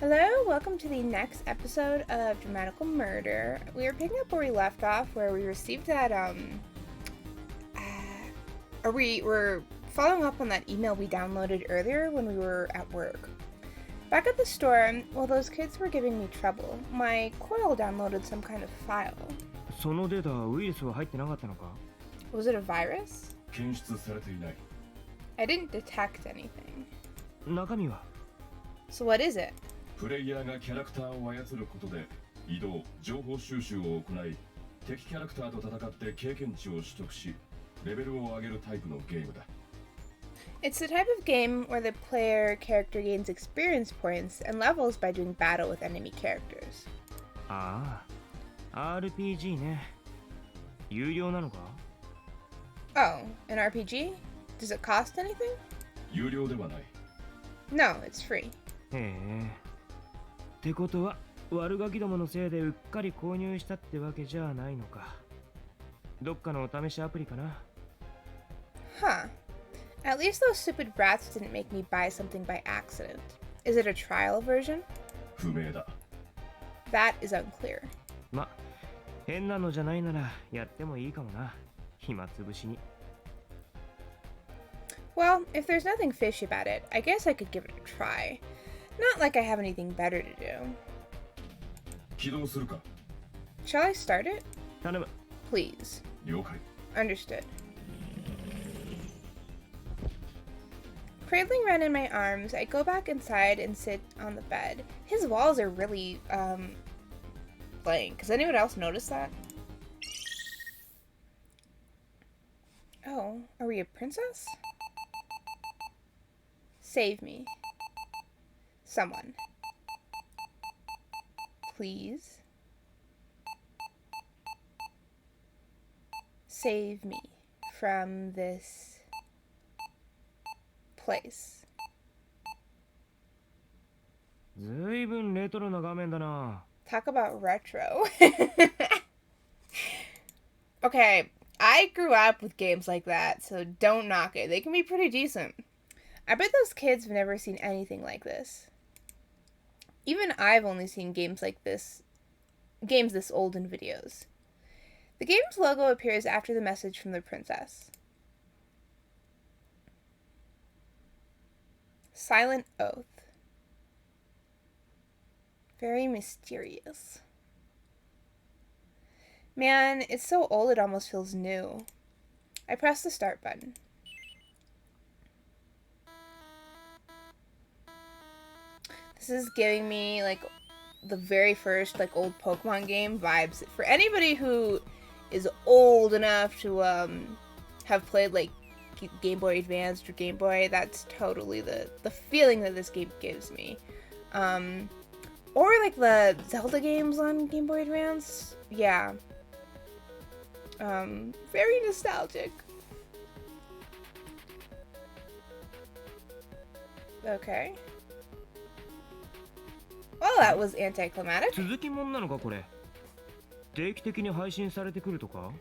Hello, welcome to the next episode of Dramatical Murder. We are picking up where we left off, where we received that, or we were following up on that email we downloaded earlier when we were at work. Back at the store, while those kids were giving me trouble, my coil downloaded some kind of file. そのデータはウイルスは入ってなかったのか? Was it a virus? 検出されていない。 I didn't detect anything. 中身は? So what is it? プレイヤーがキャラクターを操ることで移動、情報収集を行い、敵キャラクターと戦って経験値を取得し、レベルを上げるタイプのゲームだ。It's the type of game where the player character gains experience points and levels by doing battle with enemy characters. ああ、RPG ね。有料なのか? Oh, an RPG? Does it cost anything? 有料ではない。No, it's free. へえ。ってことは、悪ガキどものせいでうっかり購入したってわけじゃないのか。どっかのお試しアプリかな? Huh. At least those stupid brats didn't make me buy something by accident. Is it a trial version? 不明だ。That is unclear. ま、変なのじゃないならやってもいいかもな。暇つぶしに。Well, if there's nothing fishy about it, I guess I could give it a try. Not like I have anything better to do. 起動するか。Shall I start it? 頼む。Please. 了解。 Understood. Cradling Ren in my arms, I go back inside and sit on the bed. His walls are really, blank. Has anyone else noticed that? Oh, are we a princess? Save me. Someone. Please. Save me from this place. ずいぶんレトロな画面だな。 Talk about retro. Okay, I grew up with games like that, so don't knock it. They can be pretty decent. I bet those kids have never seen anything like this. Even I've only seen games this old in videos. The game's logo appears after the message from the princess. Silent Oath. Very mysterious. Man, it's so old it almost feels new. I press the start button. This is giving me like the very first like old Pokemon game vibes. For anybody who is old enough to have played like Game Boy Advance or Game Boy, that's totally the feeling that this game gives me. Or like the Zelda games on Game Boy Advance. Yeah. Very nostalgic. Okay. Well, that was anticlimactic. 続きもんなのかこれ? 定期的に配信されてくるとか?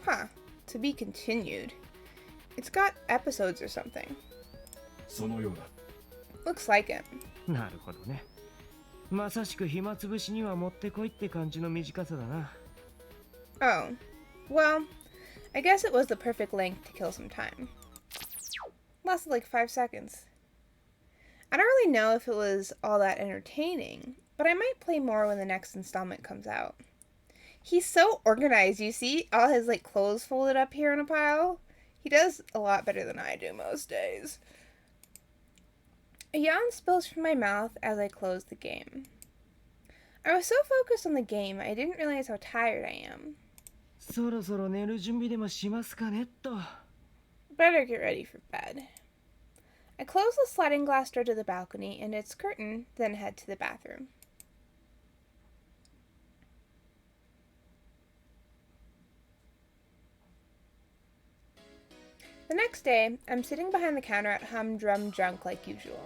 Huh. To be continued. It's got episodes or something. そのようだ。 Looks like it. なるほどね。まさしく暇つぶしにはもってこいって感じの短さだな。 Oh. Well, I guess it was the perfect length to kill some time. Lasted like 5 seconds. I don't really know if it was all that entertaining, but I might play more when the next installment comes out. He's so organized, you see all his like clothes folded up here in a pile? He does a lot better than I do most days. A yawn spills from my mouth as I close the game. I was so focused on the game, I didn't realize how tired I am. そろそろ寝る準備でもしますかねと。 Better get ready for bed. I close the sliding glass door to the balcony and its curtain, then head to the bathroom. The next day, I'm sitting behind the counter at Humdrum Drunk like usual.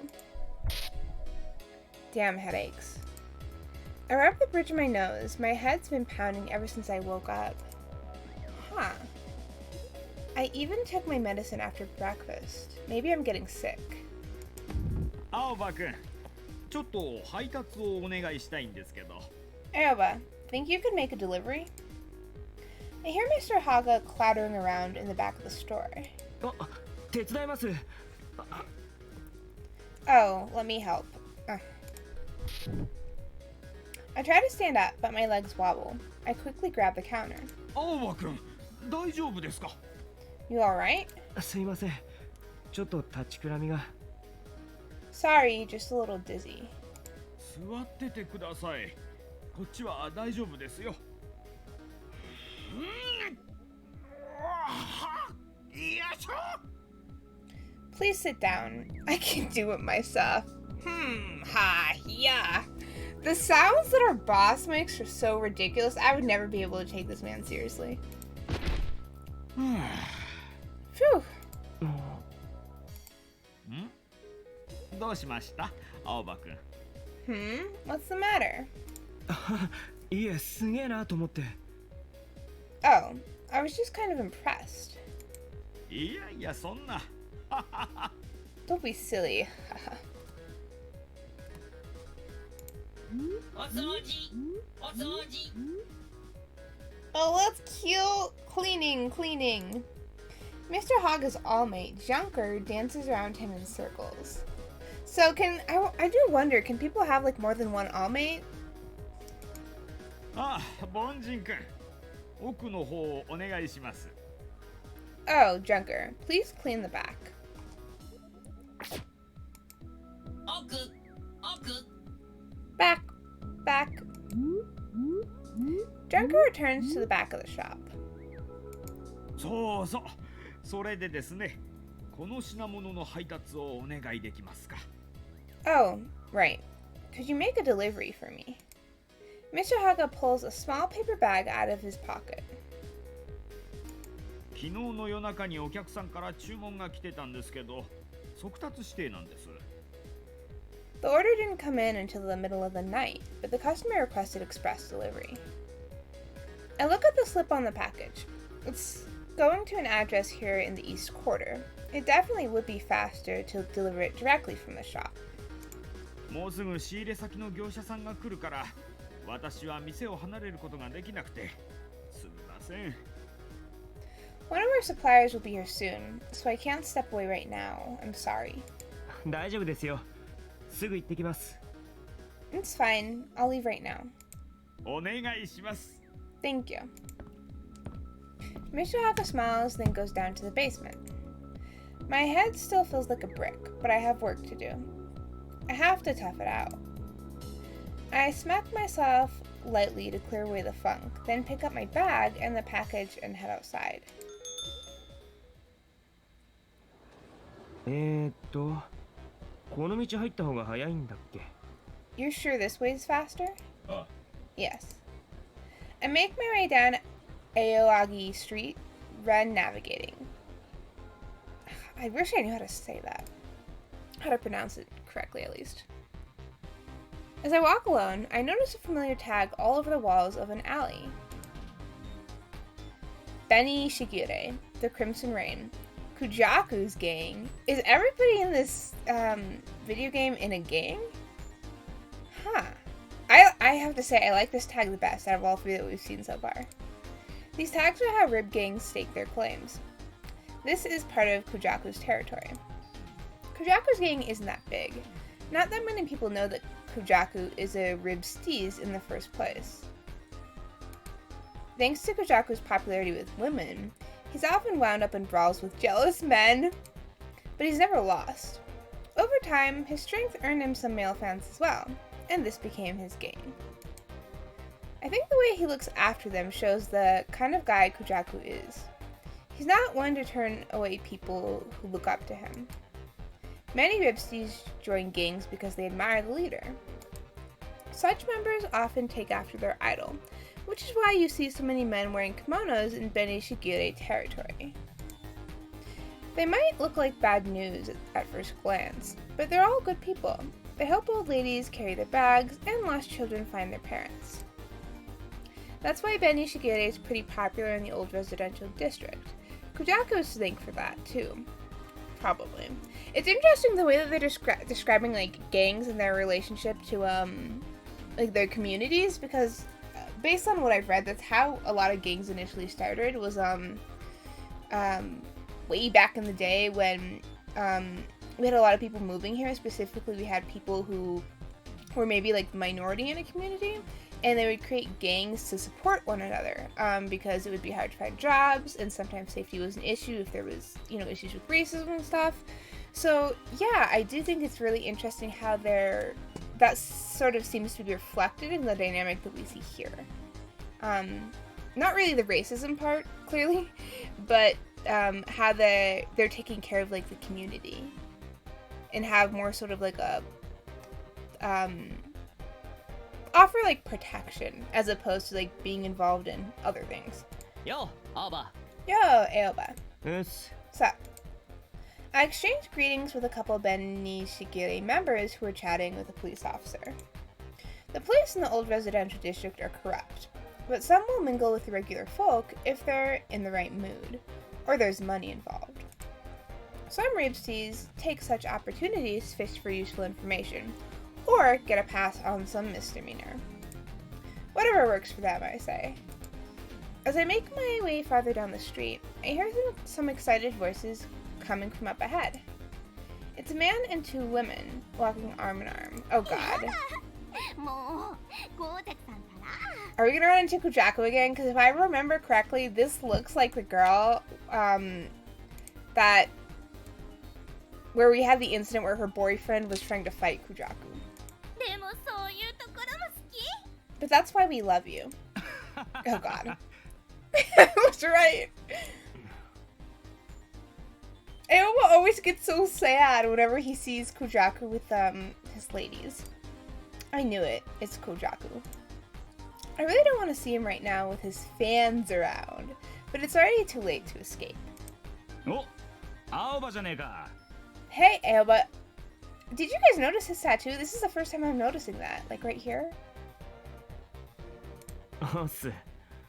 Damn headaches. I rub the bridge of my nose. My head's been pounding ever since I woke up. Huh. I even took my medicine after breakfast. Maybe I'm getting sick. 青葉くん、ちょっと配達をお願いしたいんですけど。 Aoba, think you could make a delivery? I hear Mr. Haga clattering around in the back of the store. あ、手伝います。 Oh, let me help. I try to stand up, but my legs wobble. I quickly grab the counter. 青葉くん、大丈夫ですか？ You alright? すいません。ちょっと立ちくらみが。 Sorry, just a little dizzy. 座っててください。こっちは大丈夫ですよ。よいしょ。 Please sit down. I can do it myself. Ha, yeah. The sounds that our boss makes are so ridiculous. I would never be able to take this man seriously. Phew. どうしました、青葉くん？ What's the matter? いえ、すげえなと思って。 Oh, I was just kind of impressed. いやいや、そんな。 Don't be silly. お掃除お掃除 Oh, that's cute. Cleaning. Mr. Haga's all-mate, Junker, dances around him in circles. So I do wonder, can people have like more than one all-mate? あ、凡人くん、奥の方をお願いします。 Oh, Junker, please clean the back. 奥 Back. Junker returns to the back of the shop. そうそう、それでですね、この品物の配達をお願いできますか？ Oh, right. Could you make a delivery for me? Mr. Haga pulls a small paper bag out of his pocket. 昨日の夜中にお客さんから注文が来てたんですけど、速達指定なんです。 The order didn't come in until the middle of the night, but the customer requested express delivery. I look at the slip on the package. It's going to an address here in the East Quarter. It definitely would be faster to deliver it directly from the shop. もうすぐ仕入れ先の業者さんが来るから、私は店を離れることができなくて、すみません。 One of our suppliers will be here soon, so I can't step away right now. I'm sorry. 大丈夫ですよ。すぐ行ってきます。 It's fine. I'll leave right now. お願いします。 Thank you. Mr. Haka smiles, then goes down to the basement. My head still feels like a brick, but I have work to do. I have to tough it out. I smack myself lightly to clear away the funk, then pick up my bag and the package and head outside. この道入った方が早いんだっけ？ You're sure this way's faster? Yes. I make my way down Aoagi Street, run navigating. I wish I knew how to say that. How to pronounce it correctly, at least. As I walk alone, I notice a familiar tag all over the walls of an alley. Benny Shigure, the Crimson Rain, Koujaku's gang. Is everybody in this video game in a gang? Huh. I have to say, I like this tag the best out of all three that we've seen so far. These tags are how Rib gangs stake their claims. This is part of Koujaku's territory. Koujaku's gang isn't that big. Not that many people know that Koujaku is a Rib steez in the first place. Thanks to Koujaku's popularity with women, he's often wound up in brawls with jealous men, but he's never lost. Over time, his strength earned him some male fans as well, and this became his gang. I think the way he looks after them shows the kind of guy Koujaku is. He's not one to turn away people who look up to him. Many Ribsties join gangs because they admire the leader. Such members often take after their idol, which is why you see so many men wearing kimonos in Beni Shigure territory. They might look like bad news at first glance, but they're all good people. They help old ladies carry their bags and lost children find their parents. That's why Beni Shigure is pretty popular in the old residential district. Koujaku is to thank for that, too. Probably. It's interesting the way that they're describing like gangs and their relationship to like their communities, because based on what I've read, that's how a lot of gangs initially started. Was way back in the day when we had a lot of people moving here. Specifically, we had people who were maybe like the minority in a community, and they would create gangs to support one another, because it would be hard to find jobs, and sometimes safety was an issue if there was, you know, issues with racism and stuff. So yeah, I do think it's really interesting how that sort of seems to be reflected in the dynamic that we see here. Not really the racism part, clearly, but how they're taking care of like the community and have more sort of like a offer like protection as opposed to like being involved in other things. Yo, Alba. Yo, Aoba. Yes. So, I exchanged greetings with a couple of Beni Shigiri members who were chatting with a police officer. The police in the old residential district are corrupt, but some will mingle with the regular folk if they're in the right mood, or there's money involved. Some Ribsies take such opportunities to fish for useful information, or get a pass on some misdemeanor. Whatever works for them, I say. As I make my way farther down the street, I hear some excited voices coming from up ahead. It's a man and two women walking arm in arm. Oh god. Are we gonna run into Koujaku again? Because if I remember correctly, this looks like the girl where we had the incident where her boyfriend was trying to fight Koujaku. But that's why we love you. Oh god. I was right. Aoba always gets so sad whenever he sees Koujaku with his ladies. I knew it. It's Koujaku. I really don't want to see him right now with his fans around, but it's already too late to escape. Oh, Aoba じゃねえか. Hey, Aoba. Did you guys notice his tattoo? This is the first time I'm noticing that. Like right here.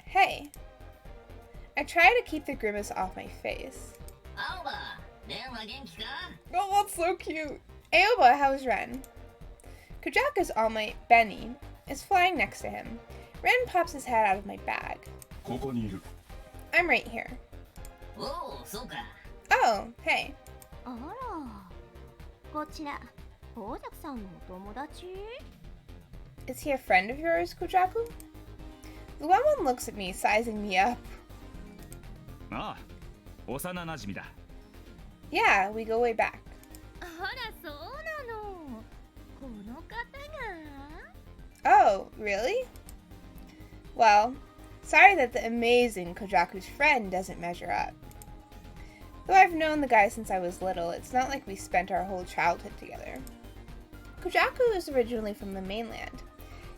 Hey. I try to keep the grimace off my face. Alba, 電話元気か? Oh, that's so cute. Aoba, how's Ren? Koujaku's all-mate, Benny, is flying next to him. Ren pops his head out of my bag. ここにいる。 I'm right here. おお、そうか。 Oh, hey. あら、こちら、宝雀さんのお友達? Is he a friend of yours, Koujaku? The woman looks at me, sizing me up. ああ、幼馴染だ。 Yeah, we go way back. あら、そうなの。この方が? Oh, really? Well, sorry that the amazing Koujaku's friend doesn't measure up. Though I've known the guy since I was little, it's not like we spent our whole childhood together. Koujaku is originally from the mainland.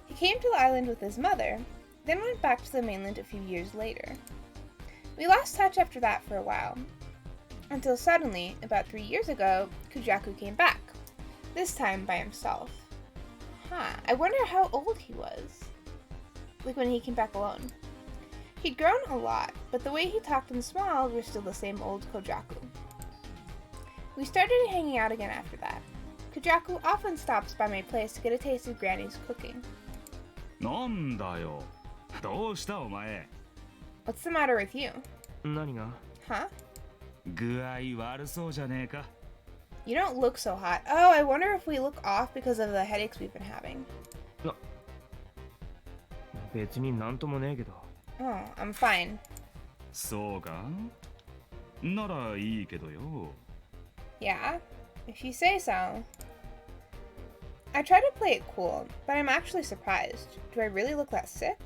He came to the island with his mother, then went back to the mainland a few years later. We lost touch after that for a while, until suddenly, about 3 years ago, Koujaku came back, this time by himself. Huh, I wonder how old he was. Like when he came back alone. He'd grown a lot, but the way he talked and smiled were still the same old Koujaku. We started hanging out again after that. Koujaku often stops by my place to get a taste of Granny's cooking. なんだよ。どうしたお前。 What's the matter with you? 何が? Huh? 具合悪そうじゃねえか。 You don't look so hot. Oh, I wonder if we look off because of the headaches we've been having. 別になんともねえけど。 Oh, I'm fine. そうかならいいけどよ。 Yeah? If you say so. I try to play it cool, but I'm actually surprised. Do I really look that sick?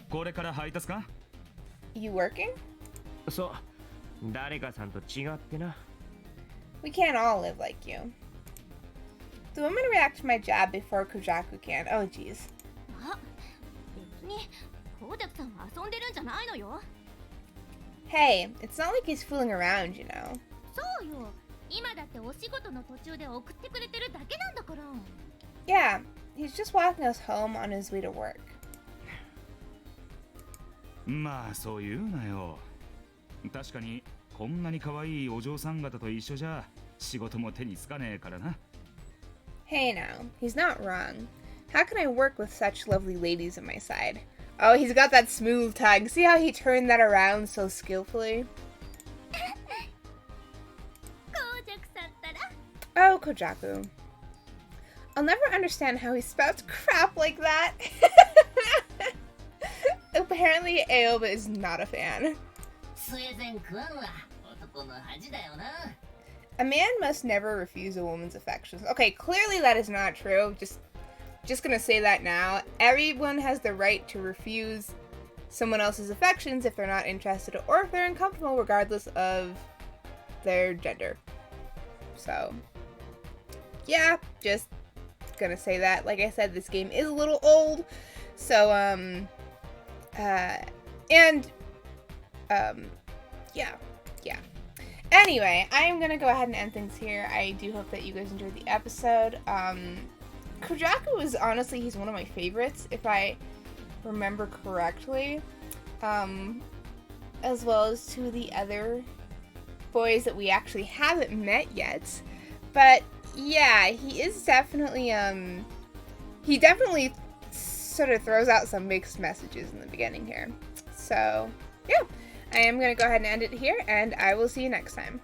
これから配達か? You working? そう。誰かさんと違ってな。 We can't all live like you. The woman reacts to my job before Koujaku can. Oh, jeez. あ、別に宝雀さんは遊んでるんじゃないのよ。 Hey, it's not like he's fooling around, you know. そうよ。今だってお仕事の途中で送ってくれてるだけなんだから。 Yeah, he's just walking us home on his way to work. まあそう言うなよ。確かにこんなに可愛いお嬢さん方と一緒じゃ仕事も手につかねえからな。 Hey now, he's not wrong. How can I work with such lovely ladies at my side? Oh, he's got that smooth tongue. See how he turned that around so skillfully? 紅雀さんったら Oh, Koujaku. I'll never understand how he spouts crap like that. Apparently, Aoba is not a fan. スウェーデン食わんは男の恥だよな。 A man must never refuse a woman's affections. Okay, clearly that is not true. Just gonna say that now. Everyone has the right to refuse someone else's affections if they're not interested or if they're uncomfortable, regardless of their gender. So, yeah, just gonna say that. Like I said, this game is a little old, so yeah. Anyway, I am gonna go ahead and end things here. I do hope that you guys enjoyed the episode. Koujaku is honestly, he's one of my favorites, if I remember correctly. As well as two of the other boys that we actually haven't met yet. But yeah, he is definitely, he definitely sort of throws out some mixed messages in the beginning here. So, yeah, I am going to go ahead and end it here, and I will see you next time.